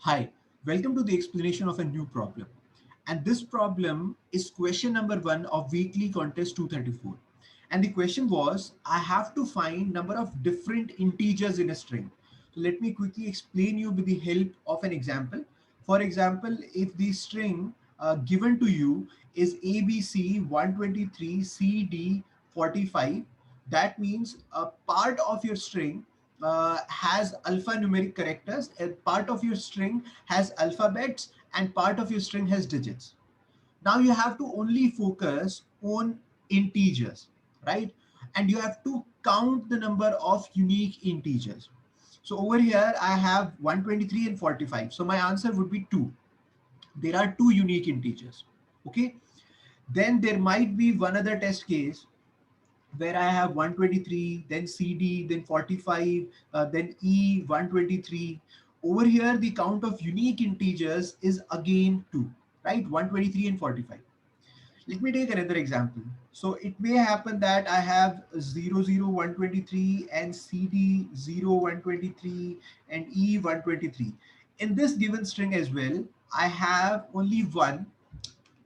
Hi, welcome to the explanation of a new problem. And this problem is question number 1 of weekly contest 234. And the question was, I have to find number of different integers in a string. So let me quickly explain you with the help of an example. For example, if the string given to you is ABC 123 CD 45, that means a part of your string has alphanumeric characters, a part of your string has alphabets, and part of your string has digits. Now you have to only focus on integers, right? And you have to count the number of unique integers. So over here I have 123 and 45. So my answer would be 2. There are two unique integers. Okay. Then there might be one other test case where I have 123, then CD, then 45, then E 123. Over here, the count of unique integers is again 2, right? 123 and 45. Let me take another example. So it may happen that I have 00123 and CD 0123 and E 123. In this given string as well, I have only one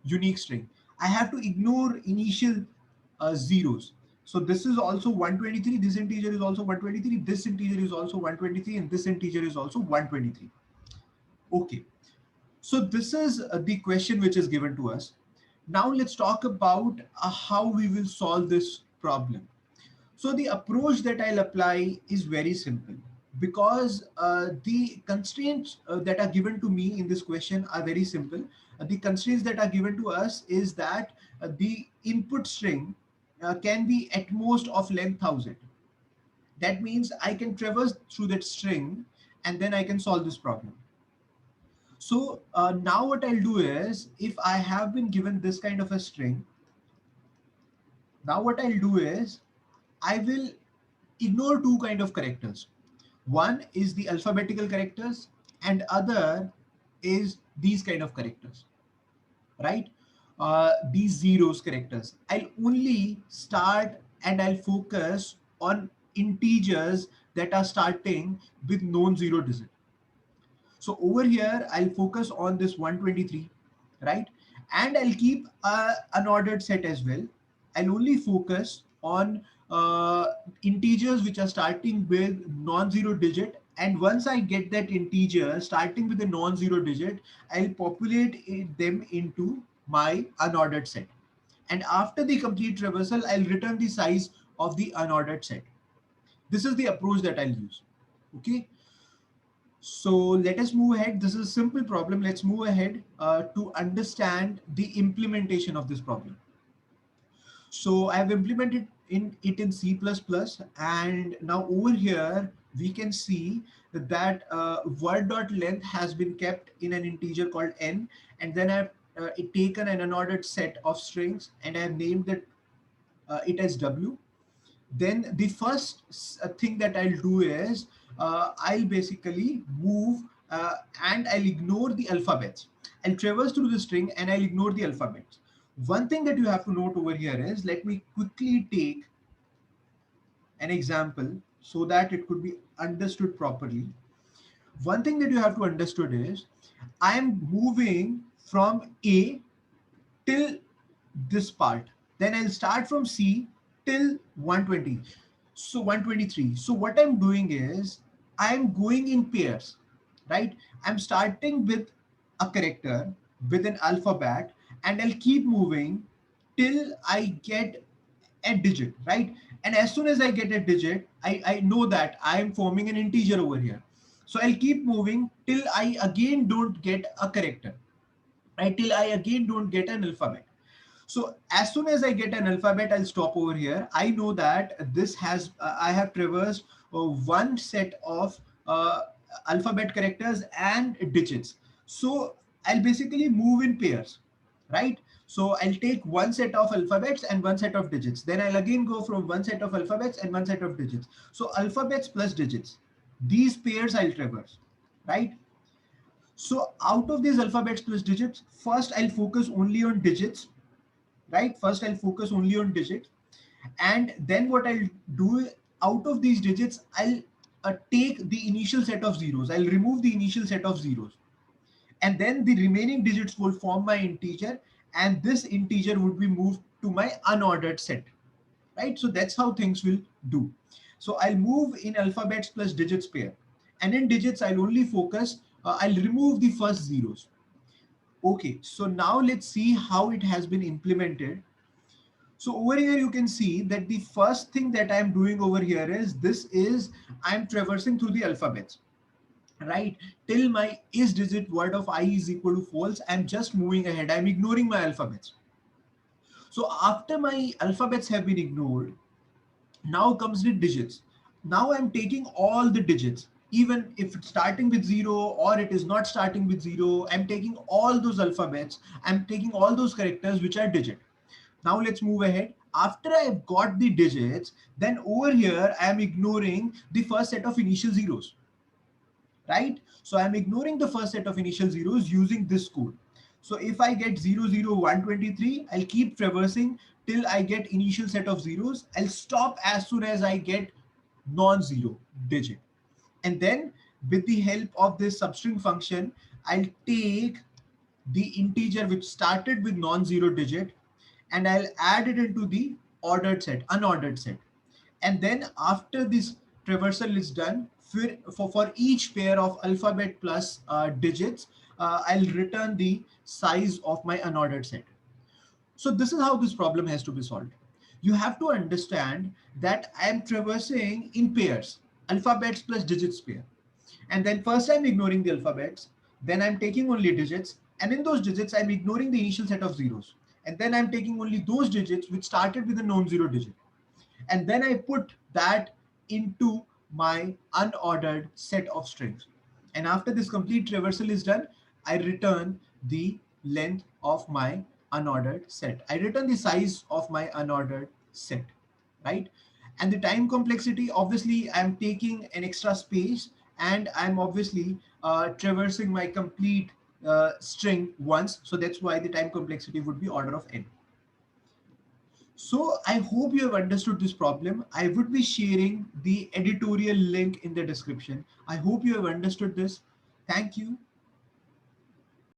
unique string. I have to ignore initial zeros. So this is also 123, this integer is also 123, this integer is also 123, and this integer is also 123. Okay, so this is the question which is given to us. Now let's talk about how we will solve this problem. So the approach that I'll apply is very simple because the constraints that are given to me in this question are very simple. The constraints that are given to us is that the input string can be at most of length 1000. That means I can traverse through that string and then I can solve this problem. So now what I'll do is, if I have been given this kind of a string, now what I'll do is I will ignore two kind of characters. One is the alphabetical characters and other is these kind of characters, right? These zeros characters. I'll only start and I'll focus on integers that are starting with non-zero digit. So over here, I'll focus on this 123, right? And I'll keep an ordered set as well. I'll only focus on integers which are starting with non-zero digit. And once I get that integer starting with a non-zero digit, I'll populate them into my unordered set. And after the complete traversal, I'll return the size of the unordered set. This is the approach that I'll use. Okay. So let us move ahead. This is a simple problem. Let's move ahead to understand the implementation of this problem. So I have implemented it in C++, and now over here we can see that word.length has been kept in an integer called n, and then I've taken an unordered set of strings and I have named it as w. Then the first thing that I'll do is I'll basically move and I'll ignore the alphabets. I'll traverse through the string and I'll ignore the alphabets. One thing that you have to note over here is, let me quickly take an example so that it could be understood properly. One thing that you have to understood is I am moving from A till this part. Then I'll start from C till 120. So 123. So what I'm doing is I'm going in pairs, right? I'm starting with a character with an alphabet and I'll keep moving till I get a digit, right? And as soon as I get a digit, I know that I'm forming an integer over here. So I'll keep moving till I again don't get a character, right? Till I again don't get an alphabet. So as soon as I get an alphabet, I'll stop over here. I know that this has, I have traversed one set of alphabet characters and digits. So I'll basically move in pairs, right? So I'll take one set of alphabets and one set of digits. Then I'll again go from one set of alphabets and one set of digits. So alphabets plus digits. These pairs I'll traverse, right? So out of these alphabets plus digits, first I'll focus only on digits, right? First, I'll focus only on digits. And then what I'll do, out of these digits, I'll take the initial set of zeros. I'll remove the initial set of zeros. And then the remaining digits will form my integer, and this integer would be moved to my unordered set, right? So that's how things will do. So I'll move in alphabets plus digits pair, and in digits I'll only focus, I'll remove the first zeros. Okay, so now let's see how it has been implemented. So over here you can see that the first thing that I'm doing over here is, this is, I'm traversing through the alphabets, right? Till my is digit word of I is equal to false, I'm just moving ahead, I'm ignoring my alphabets. So after my alphabets have been ignored, now comes the digits. Now I'm taking all the digits, even if it's starting with zero or it is not starting with zero, I'm taking all those alphabets, I'm taking all those characters which are digit. Now let's move ahead. After I've got the digits, then over here I am ignoring the first set of initial zeros, right? So I'm ignoring the first set of initial zeros using this code. So if I get 00123, I'll keep traversing till I get initial set of zeros. I'll stop as soon as I get non-zero digit. And then with the help of this substring function, I'll take the integer which started with non-zero digit, and I'll add it into the ordered set, unordered set. And then after this traversal is done, for each pair of alphabet plus digits, I'll return the size of my unordered set. So this is how this problem has to be solved. You have to understand that I am traversing in pairs, alphabets plus digits pair. And then first I'm ignoring the alphabets, then I'm taking only digits, and in those digits I'm ignoring the initial set of zeros. And then I'm taking only those digits which started with a non-zero digit. And then I put that into my unordered set of strings. And after this complete traversal is done, I return the length of my unordered set. I return the size of my unordered set, right? And the time complexity, obviously, I'm taking an extra space, and I'm obviously traversing my complete string once. So that's why the time complexity would be order of n. So I hope you have understood this problem. I would be sharing the editorial link in the description. I hope you have understood this. Thank you.